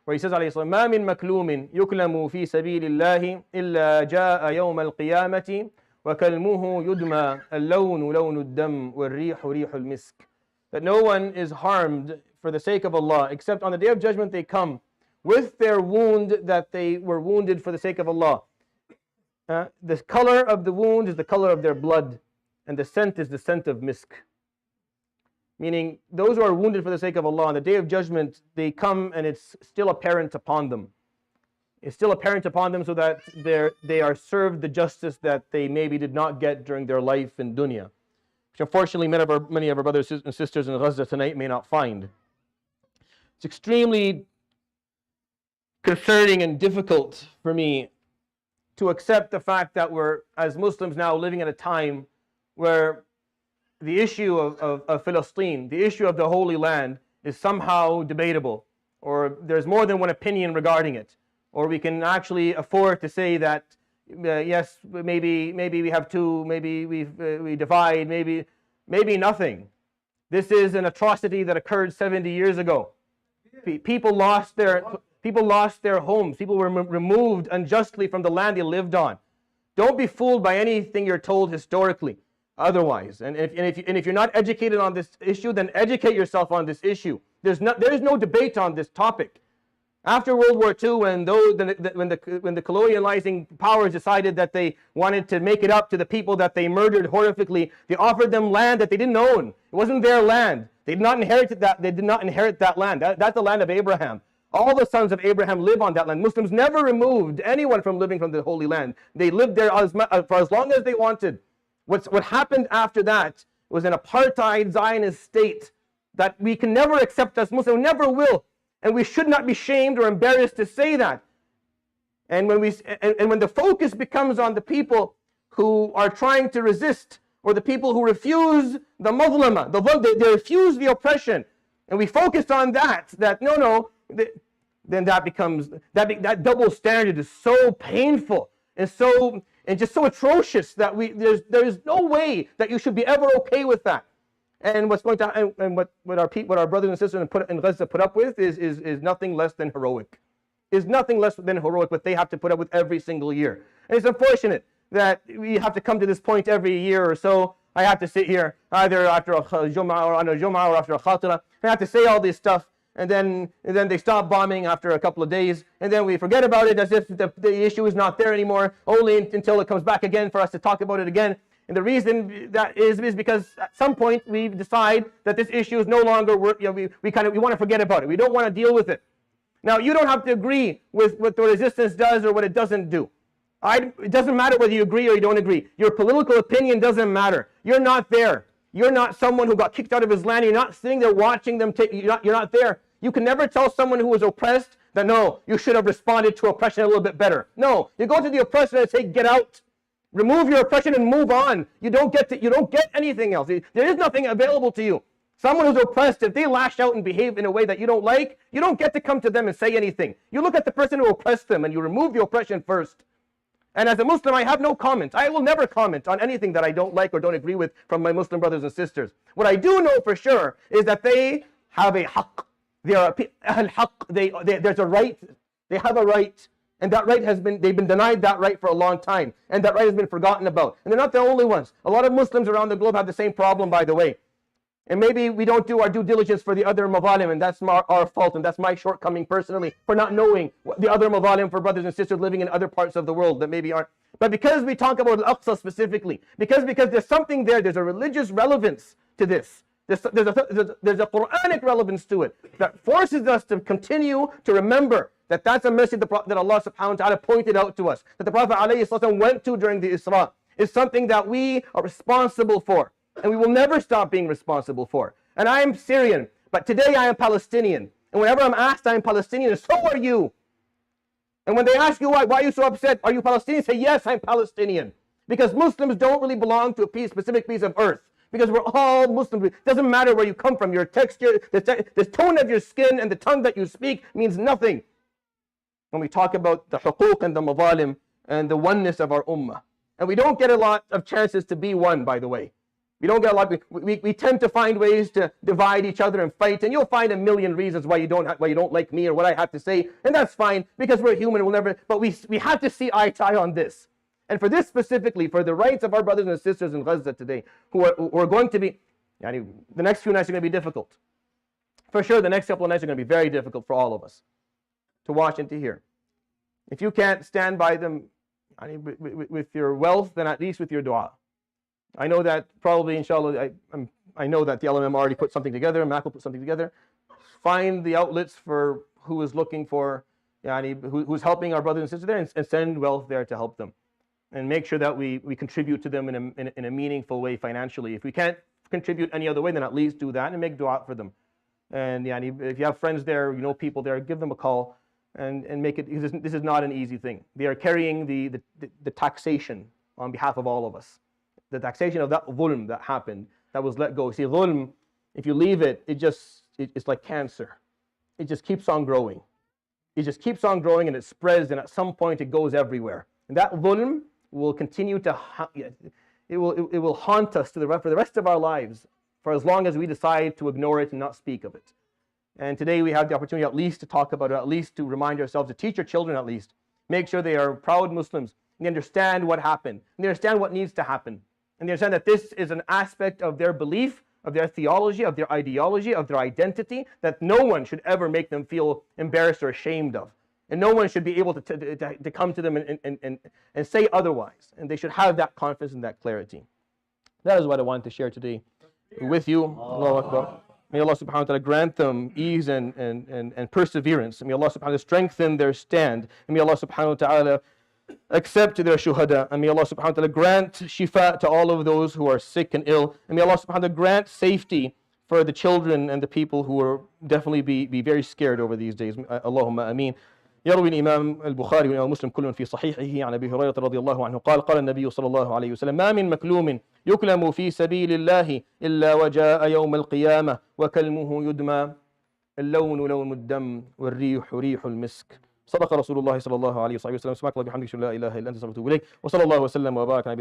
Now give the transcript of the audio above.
where he says, عليه الصلاة ما من مكلوم يكلم في سبيل الله إلا جاء يوم القيامة وكلمه يدمي اللون لون الدم والريح ريح المسك. That no one is harmed for the sake of Allah, except on the day of judgment they come with their wound that they were wounded for the sake of Allah. The color of the wound is the color of their blood, and the scent is the scent of misk. Meaning, those who are wounded for the sake of Allah, on the day of judgment, they come and it's still apparent upon them. It's still apparent upon them so that they are served the justice that they maybe did not get during their life in dunya, which unfortunately many of our brothers and sisters in Gaza tonight may not find. It's extremely concerning and difficult for me to accept the fact that we're, as Muslims now, living at a time where the issue of Palestine, the issue of the Holy Land, is somehow debatable, or there's more than one opinion regarding it, or we can actually afford to say that yes, maybe we have two, maybe we divide, maybe nothing. This is an atrocity that occurred 70 years ago. People lost their homes. People were removed unjustly from the land they lived on. Don't be fooled by anything you're told historically. Otherwise, and if you're not educated on this issue, then educate yourself on this issue. There is no debate on this topic. After World War II, when the colonializing powers decided that they wanted to make it up to the people that they murdered horrifically, they offered them land that they didn't own. It wasn't their land. They did not inherit that. They did not inherit that land. That's the land of Abraham. All the sons of Abraham live on that land. Muslims never removed anyone from living from the Holy Land. They lived there for as long as they wanted. What happened after that was an apartheid Zionist state that we can never accept as Muslims, never will, and we should not be shamed or embarrassed to say that. And when the focus becomes on the people who are trying to resist, or the people who refuse the mazlama, they refuse the oppression, and we focus on that then that becomes that double standard is so painful and just so atrocious that there is no way that you should be ever okay with that. And what's going to and what our brothers and sisters in Gaza put up with is nothing less than heroic. Is nothing less than heroic what they have to put up with every single year. And it's unfortunate that we have to come to this point every year or so. I have to sit here either after a Jum'ah or on a Jum'ah or after a Khatera. I have to say all this stuff. And then they stop bombing after a couple of days, and then we forget about it as if the issue is not there anymore, only until it comes back again for us to talk about it again. And the reason that is because at some point we decide that this issue is no longer worth, we want to forget about it. We don't want to deal with it. Now, you don't have to agree with what the resistance does or what it doesn't do. It doesn't matter whether you agree or you don't agree. Your political opinion doesn't matter. You're not there. You're not someone who got kicked out of his land. You're not sitting there watching them you're not there. You can never tell someone who was oppressed that, no, you should have responded to oppression a little bit better. No, you go to the oppressor and say, get out. Remove your oppression and move on. You don't get anything else. There is nothing available to you. Someone who's oppressed, if they lash out and behave in a way that you don't like, you don't get to come to them and say anything. You look at the person who oppressed them and you remove the oppression first. And as a Muslim, I have no comment. I will never comment on anything that I don't like or don't agree with from my Muslim brothers and sisters. What I do know for sure is that they have a haqq. They are haqq. There's a right. They have a right. And that right they've been denied that right for a long time. And that right has been forgotten about. And they're not the only ones. A lot of Muslims around the globe have the same problem, by the way. And maybe we don't do our due diligence for the other mazalim, and that's our fault, and that's my shortcoming personally for not knowing the other mazalim for brothers and sisters living in other parts of the world that maybe aren't. But because we talk about Al-Aqsa specifically, because there's something there, there's a religious relevance to this. There's a Quranic relevance to it that forces us to continue to remember that that's a message that Allah subhanahu wa ta'ala pointed out to us, that the Prophet ﷺ went to during the Isra, is something that we are responsible for, and we will never stop being responsible for. And I am Syrian, but today I am Palestinian. And whenever I'm asked I am Palestinian, so are you. And when they ask you why are you so upset? Are you Palestinian? Say, yes, I'm Palestinian. Because Muslims don't really belong to a specific piece of earth. Because we're all Muslims. It doesn't matter where you come from. Your texture, the tone of your skin and the tongue that you speak means nothing when we talk about the huquq and the mazalim and the oneness of our ummah. And we don't get a lot of chances to be one, by the way. We don't get a lot. We tend to find ways to divide each other and fight, and you'll find a million reasons why you don't like me or what I have to say, and that's fine because we're human. We'll never. But we have to see eye to eye on this. And for this specifically, for the rights of our brothers and sisters in Gaza today, who are going to be, the next few nights are going to be difficult. For sure, the next couple of nights are going to be very difficult for all of us to watch and to hear. If you can't stand by them with your wealth, then at least with your dua. I know that probably, inshallah, I know that the LMM already put something together, Mac will put something together. Find the outlets for who is looking for, who's helping our brothers and sisters there, and send wealth there to help them. And make sure that we contribute to them in a meaningful way financially. If we can't contribute any other way, then at least do that and make dua for them. And if you have friends there, people there, give them a call and make it. This is not an easy thing. They are carrying the taxation on behalf of all of us. The taxation of that dhulm that happened, that was let go. See, dhulm, if you leave it, it's like cancer. It just keeps on growing. It just keeps on growing and it spreads, and at some point it goes everywhere. And that dhulm will continue to, it will haunt us for the rest of our lives, for as long as we decide to ignore it and not speak of it. And today we have the opportunity at least to talk about it, at least to remind ourselves, to teach our children at least. Make sure they are proud Muslims, and they understand what happened, and they understand what needs to happen. And they understand that this is an aspect of their belief, of their theology, of their ideology, of their identity, that no one should ever make them feel embarrassed or ashamed of. And no one should be able to come to them and say otherwise. And they should have that confidence and that clarity. That is what I wanted to share today with you. Allahu Akbar. May Allah subhanahu wa ta'ala grant them ease and perseverance. And may Allah subhanahu wa ta'ala strengthen their stand. And may Allah subhanahu wa ta'ala accept their shuhada. And may Allah subhanahu wa ta'ala grant shifa to all of those who are sick and ill. And may Allah subhanahu wa ta'ala grant safety for the children and the people who will definitely be very scared over these days. Allahumma ameen. يروي الإمام البخاري ومسلم كل في صحيحه عن أبي هريرة رضي الله عنه قال قال النبي صلى الله عليه وسلم ما من مكلوم يكلم في سبيل الله إلا وجاء يوم القيامة وكلمه يدمى اللون لون الدم والريح ريح المسك صدق رسول الله صلى الله عليه وسلم سبحانك اللهم وبحمدك لا إله إلا أنت أستغفرك وأتوب إليك وصلى الله وسلم وبارك على نبينا